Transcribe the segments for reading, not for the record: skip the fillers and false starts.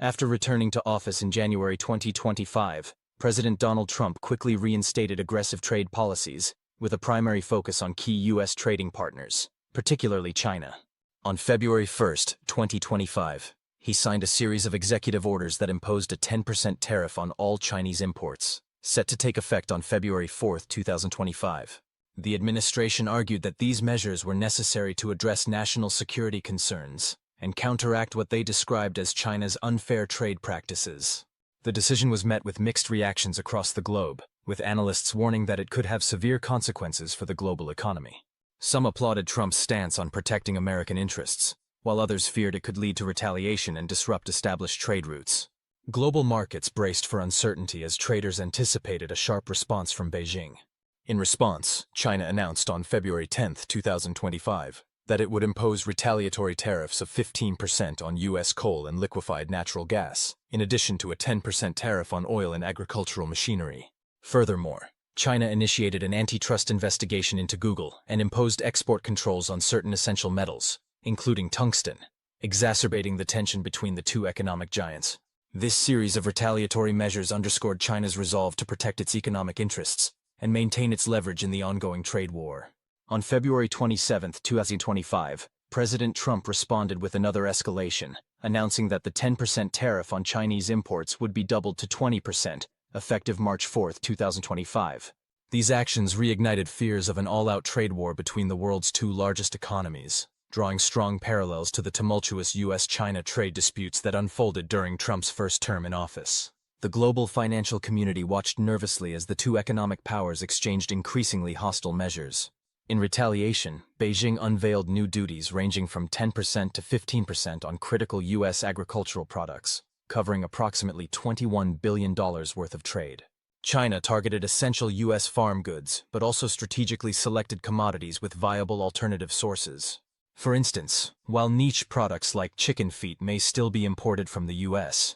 After returning to office in January 2025, President Donald Trump quickly reinstated aggressive trade policies, with a primary focus on key U.S. trading partners, particularly China. On February 1, 2025, he signed a series of executive orders that imposed a 10% tariff on all Chinese imports, set to take effect on February 4, 2025. The administration argued that these measures were necessary to address national security concerns and counteract what they described as China's unfair trade practices. The decision was met with mixed reactions across the globe, with analysts warning that it could have severe consequences for the global economy. Some applauded Trump's stance on protecting American interests, while others feared it could lead to retaliation and disrupt established trade routes. Global markets braced for uncertainty as traders anticipated a sharp response from Beijing. In response, China announced on February 10, 2025, that it would impose retaliatory tariffs of 15% on U.S. coal and liquefied natural gas, in addition to a 10% tariff on oil and agricultural machinery. Furthermore, China initiated an antitrust investigation into Google and imposed export controls on certain essential metals, including tungsten, exacerbating the tension between the two economic giants. This series of retaliatory measures underscored China's resolve to protect its economic interests and maintain its leverage in the ongoing trade war. On February 27, 2025, President Trump responded with another escalation, announcing that the 10% tariff on Chinese imports would be doubled to 20%, effective March 4, 2025. These actions reignited fears of an all-out trade war between the world's two largest economies, drawing strong parallels to the tumultuous U.S.-China trade disputes that unfolded during Trump's first term in office. The global financial community watched nervously as the two economic powers exchanged increasingly hostile measures. In retaliation, Beijing unveiled new duties ranging from 10% to 15% on critical U.S. agricultural products, covering approximately $21 billion worth of trade. China targeted essential U.S. farm goods, but also strategically selected commodities with viable alternative sources. For instance, while niche products like chicken feet may still be imported from the U.S.,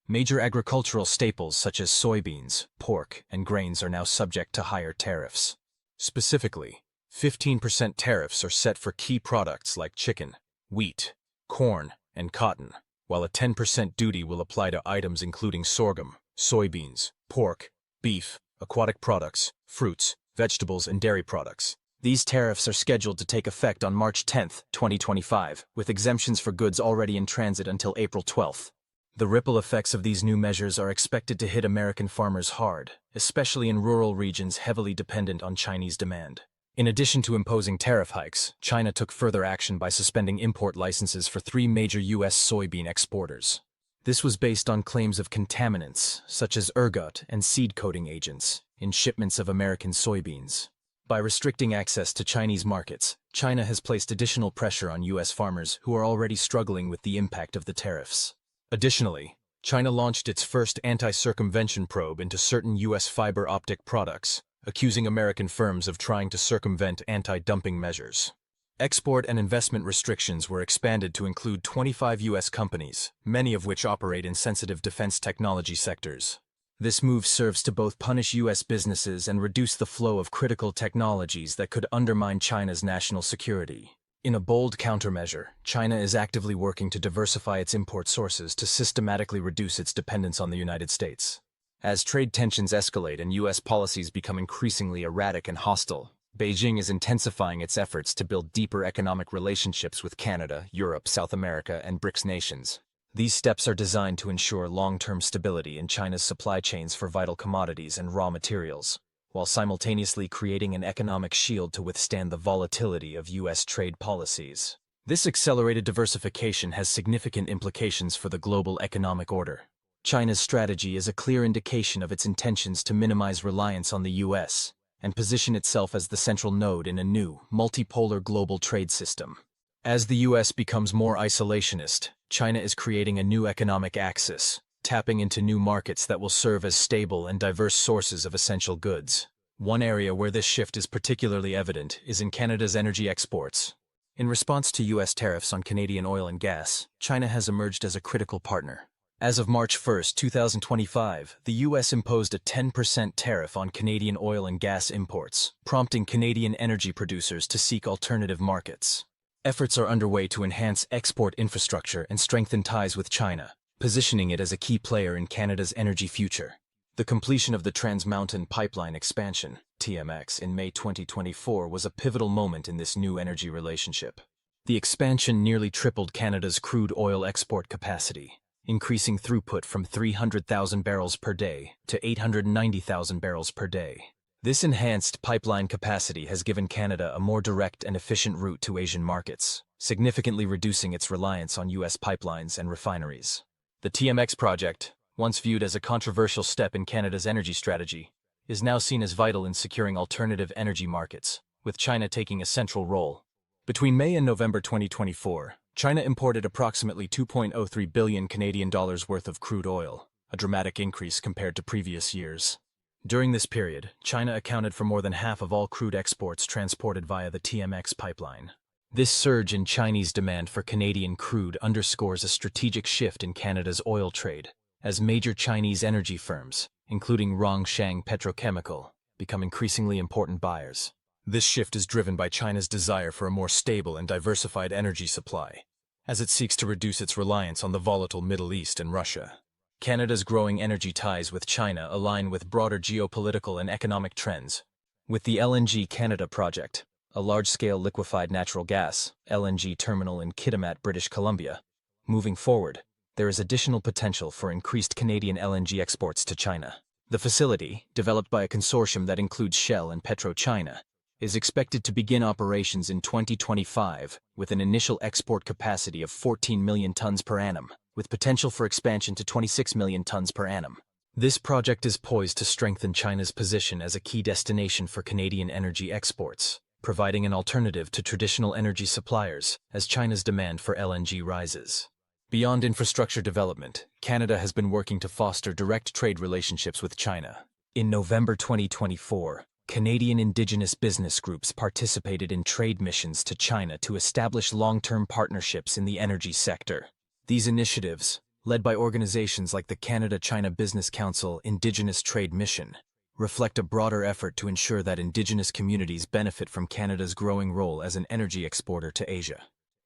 major agricultural staples such as soybeans, pork, and grains are now subject to higher tariffs. Specifically, 15% tariffs are set for key products like chicken, wheat, corn, and cotton, while a 10% duty will apply to items including sorghum, soybeans, pork, beef, aquatic products, fruits, vegetables, and dairy products. These tariffs are scheduled to take effect on March 10, 2025, with exemptions for goods already in transit until April 12. The ripple effects of these new measures are expected to hit American farmers hard, especially in rural regions heavily dependent on Chinese demand. In addition to imposing tariff hikes, China took further action by suspending import licenses for 3 major U.S. soybean exporters. This was based on claims of contaminants, such as ergot and seed coating agents, in shipments of American soybeans. By restricting access to Chinese markets, China has placed additional pressure on U.S. farmers who are already struggling with the impact of the tariffs. Additionally, China launched its first anti-circumvention probe into certain U.S. fiber optic products, accusing American firms of trying to circumvent anti-dumping measures. Export and investment restrictions were expanded to include 25 U.S. companies, many of which operate in sensitive defense technology sectors. This move serves to both punish U.S. businesses and reduce the flow of critical technologies that could undermine China's national security. In a bold countermeasure, China is actively working to diversify its import sources to systematically reduce its dependence on the United States. As trade tensions escalate and U.S. policies become increasingly erratic and hostile, Beijing is intensifying its efforts to build deeper economic relationships with Canada, Europe, South America, and BRICS nations. These steps are designed to ensure long-term stability in China's supply chains for vital commodities and raw materials, while simultaneously creating an economic shield to withstand the volatility of U.S. trade policies. This accelerated diversification has significant implications for the global economic order. China's strategy is a clear indication of its intentions to minimize reliance on the U.S. and position itself as the central node in a new, multipolar global trade system. As the U.S. becomes more isolationist, China is creating a new economic axis, tapping into new markets that will serve as stable and diverse sources of essential goods. One area where this shift is particularly evident is in Canada's energy exports. In response to U.S. tariffs on Canadian oil and gas, China has emerged as a critical partner. As of March 1, 2025, the U.S. imposed a 10% tariff on Canadian oil and gas imports, prompting Canadian energy producers to seek alternative markets. Efforts are underway to enhance export infrastructure and strengthen ties with China, positioning it as a key player in Canada's energy future. The completion of the Trans Mountain Pipeline Expansion, TMX, in May 2024 was a pivotal moment in this new energy relationship. The expansion nearly tripled Canada's crude oil export capacity, increasing throughput from 300,000 barrels per day to 890,000 barrels per day. This enhanced pipeline capacity has given Canada a more direct and efficient route to Asian markets, significantly reducing its reliance on U.S. pipelines and refineries. The TMX project, once viewed as a controversial step in Canada's energy strategy, is now seen as vital in securing alternative energy markets, with China taking a central role. Between May and November 2024, China imported approximately 2.03 billion Canadian dollars worth of crude oil, a dramatic increase compared to previous years. During this period, China accounted for more than half of all crude exports transported via the TMX pipeline. This surge in Chinese demand for Canadian crude underscores a strategic shift in Canada's oil trade, as major Chinese energy firms, including Rongsheng Petrochemical, become increasingly important buyers. This shift is driven by China's desire for a more stable and diversified energy supply, as it seeks to reduce its reliance on the volatile Middle East and Russia. Canada's growing energy ties with China align with broader geopolitical and economic trends. With the LNG Canada project, a large-scale liquefied natural gas (LNG) terminal in Kitimat, British Columbia, moving forward, there is additional potential for increased Canadian LNG exports to China. The facility, developed by a consortium that includes Shell and PetroChina, is expected to begin operations in 2025 with an initial export capacity of 14 million tons per annum, with potential for expansion to 26 million tons per annum. This project is poised to strengthen China's position as a key destination for Canadian energy exports, providing an alternative to traditional energy suppliers as China's demand for LNG rises. Beyond infrastructure development, Canada has been working to foster direct trade relationships with China. In November 2024, Canadian Indigenous business groups participated in trade missions to China to establish long-term partnerships in the energy sector. These initiatives, led by organizations like the Canada-China Business Council Indigenous Trade Mission, reflect a broader effort to ensure that Indigenous communities benefit from Canada's growing role as an energy exporter to Asia.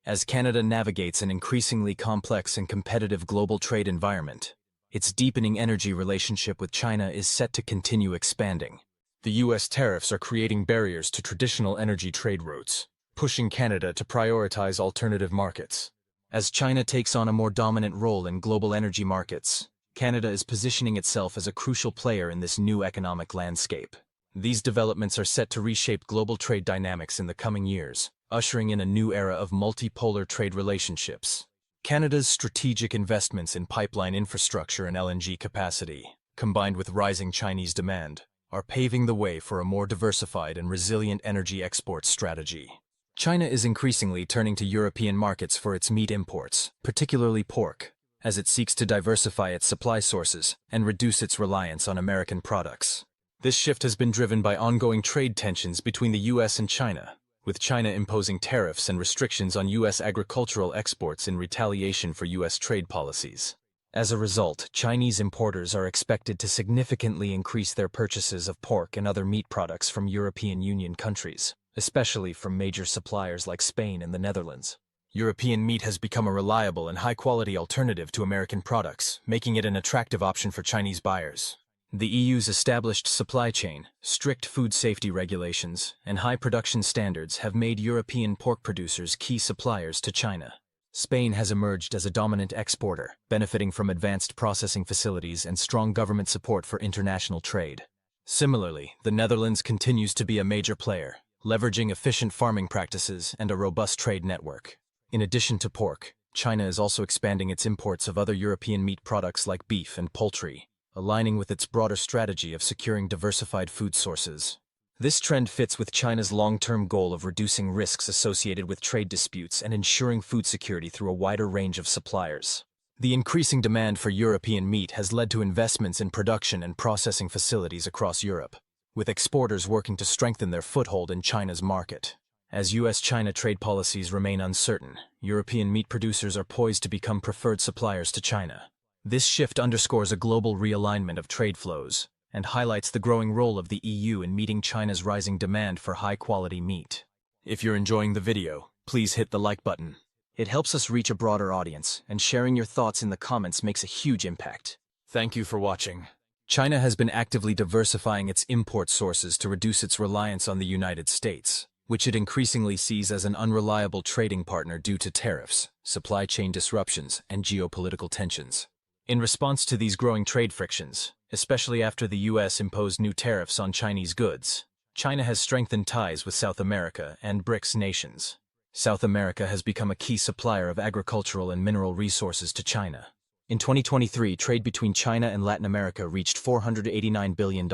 As Canada navigates an increasingly complex and competitive global trade environment, its deepening energy relationship with China is set to continue expanding. The U.S. tariffs are creating barriers to traditional energy trade routes, pushing Canada to prioritize alternative markets. As China takes on a more dominant role in global energy markets, Canada is positioning itself as a crucial player in this new economic landscape. These developments are set to reshape global trade dynamics in the coming years, ushering in a new era of multipolar trade relationships. Canada's strategic investments in pipeline infrastructure and LNG capacity, combined with rising Chinese demand, are paving the way for a more diversified and resilient energy export strategy. China is increasingly turning to European markets for its meat imports, particularly pork, as it seeks to diversify its supply sources and reduce its reliance on American products. This shift has been driven by ongoing trade tensions between the U.S. and China, with China imposing tariffs and restrictions on U.S. agricultural exports in retaliation for U.S. trade policies. As a result, Chinese importers are expected to significantly increase their purchases of pork and other meat products from European Union countries, especially from major suppliers like Spain and the Netherlands. European meat has become a reliable and high-quality alternative to American products, making it an attractive option for Chinese buyers. The EU's established supply chain, strict food safety regulations, and high production standards have made European pork producers key suppliers to China. Spain has emerged as a dominant exporter, benefiting from advanced processing facilities and strong government support for international trade. Similarly, the Netherlands continues to be a major player, leveraging efficient farming practices and a robust trade network. In addition to pork, China is also expanding its imports of other European meat products like beef and poultry, aligning with its broader strategy of securing diversified food sources. This trend fits with China's long-term goal of reducing risks associated with trade disputes and ensuring food security through a wider range of suppliers. The increasing demand for European meat has led to investments in production and processing facilities across Europe, with exporters working to strengthen their foothold in China's market. As U.S.-China trade policies remain uncertain, European meat producers are poised to become preferred suppliers to China. This shift underscores a global realignment of trade flows and highlights the growing role of the EU in meeting China's rising demand for high-quality meat. If you're enjoying the video, please hit the like button. It helps us reach a broader audience, and sharing your thoughts in the comments makes a huge impact. Thank you for watching. China has been actively diversifying its import sources to reduce its reliance on the United States, which it increasingly sees as an unreliable trading partner due to tariffs, supply chain disruptions, and geopolitical tensions. In response to these growing trade frictions, especially after the U.S. imposed new tariffs on Chinese goods, China has strengthened ties with South America and BRICS nations. South America has become a key supplier of agricultural and mineral resources to China. In 2023, trade between China and Latin America reached $489 billion,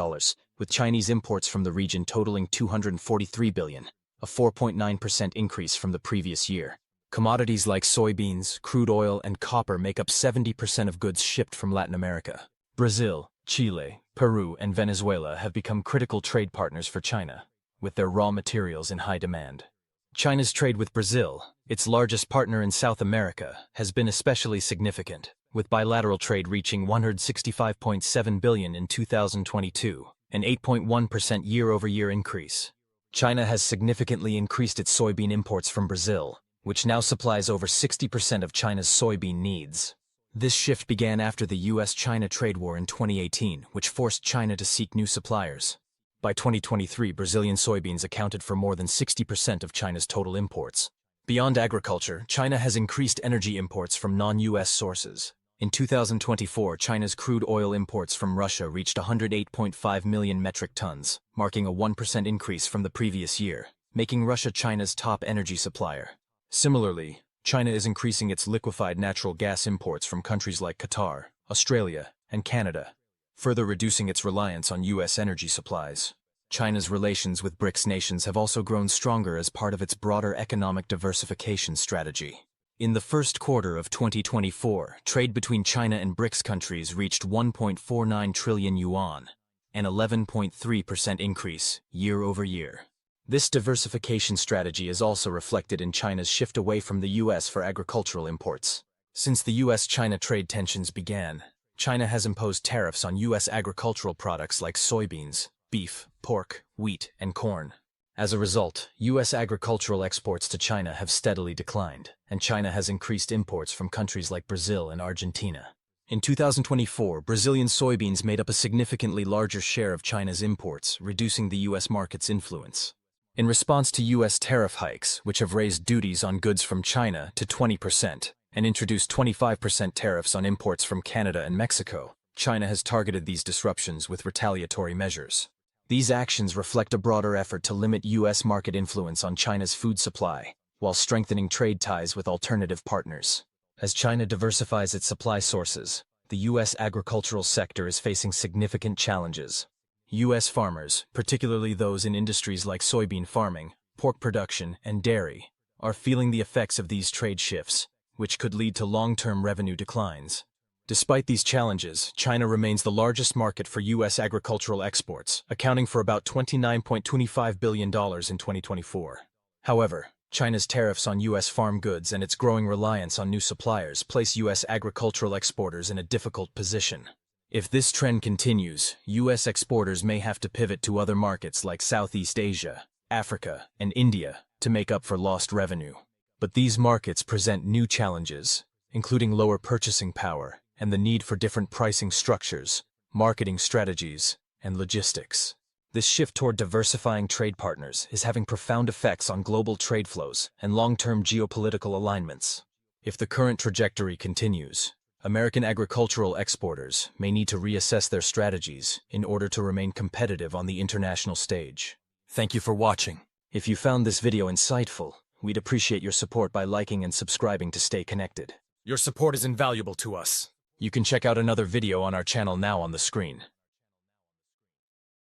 with Chinese imports from the region totaling $243 billion, a 4.9% increase from the previous year. Commodities like soybeans, crude oil, and copper make up 70% of goods shipped from Latin America. Brazil, Chile, Peru, and Venezuela have become critical trade partners for China, with their raw materials in high demand. China's trade with Brazil, its largest partner in South America, has been especially significant, with bilateral trade reaching $165.7 billion in 2022, an 8.1% year-over-year increase. China has significantly increased its soybean imports from Brazil, which now supplies over 60% of China's soybean needs. This shift began after the U.S.-China trade war in 2018, which forced China to seek new suppliers. By 2023, Brazilian soybeans accounted for more than 60% of China's total imports. Beyond agriculture, China has increased energy imports from non-U.S. sources. In 2024, China's crude oil imports from Russia reached 108.5 million metric tons, marking a 1% increase from the previous year, making Russia China's top energy supplier. Similarly, China is increasing its liquefied natural gas imports from countries like Qatar, Australia, and Canada, further reducing its reliance on U.S. energy supplies. China's relations with BRICS nations have also grown stronger as part of its broader economic diversification strategy. In the first quarter of 2024, trade between China and BRICS countries reached 1.49 trillion yuan, an 11.3% increase year-over-year. This diversification strategy is also reflected in China's shift away from the U.S. for agricultural imports. Since the U.S.-China trade tensions began, China has imposed tariffs on U.S. agricultural products like soybeans, beef, pork, wheat, and corn. As a result, U.S. agricultural exports to China have steadily declined, and China has increased imports from countries like Brazil and Argentina. In 2024, Brazilian soybeans made up a significantly larger share of China's imports, reducing the U.S. market's influence. In response to U.S. tariff hikes, which have raised duties on goods from China to 20% and introduced 25% tariffs on imports from Canada and Mexico, China has targeted these disruptions with retaliatory measures. These actions reflect a broader effort to limit U.S. market influence on China's food supply, while strengthening trade ties with alternative partners. As China diversifies its supply sources, the U.S. agricultural sector is facing significant challenges. U.S. farmers, particularly those in industries like soybean farming, pork production, and dairy, are feeling the effects of these trade shifts, which could lead to long-term revenue declines. Despite these challenges, China remains the largest market for U.S. agricultural exports, accounting for about $29.25 billion in 2024. However, China's tariffs on U.S. farm goods and its growing reliance on new suppliers place U.S. agricultural exporters in a difficult position. If this trend continues, U.S. exporters may have to pivot to other markets like Southeast Asia, Africa, and India to make up for lost revenue. But these markets present new challenges, including lower purchasing power and the need for different pricing structures, marketing strategies, and logistics. This shift toward diversifying trade partners is having profound effects on global trade flows and long-term geopolitical alignments. If the current trajectory continues, American agricultural exporters may need to reassess their strategies in order to remain competitive on the international stage. Thank you for watching. If you found this video insightful, we'd appreciate your support by liking and subscribing to stay connected. Your support is invaluable to us. You can check out another video on our channel now on the screen.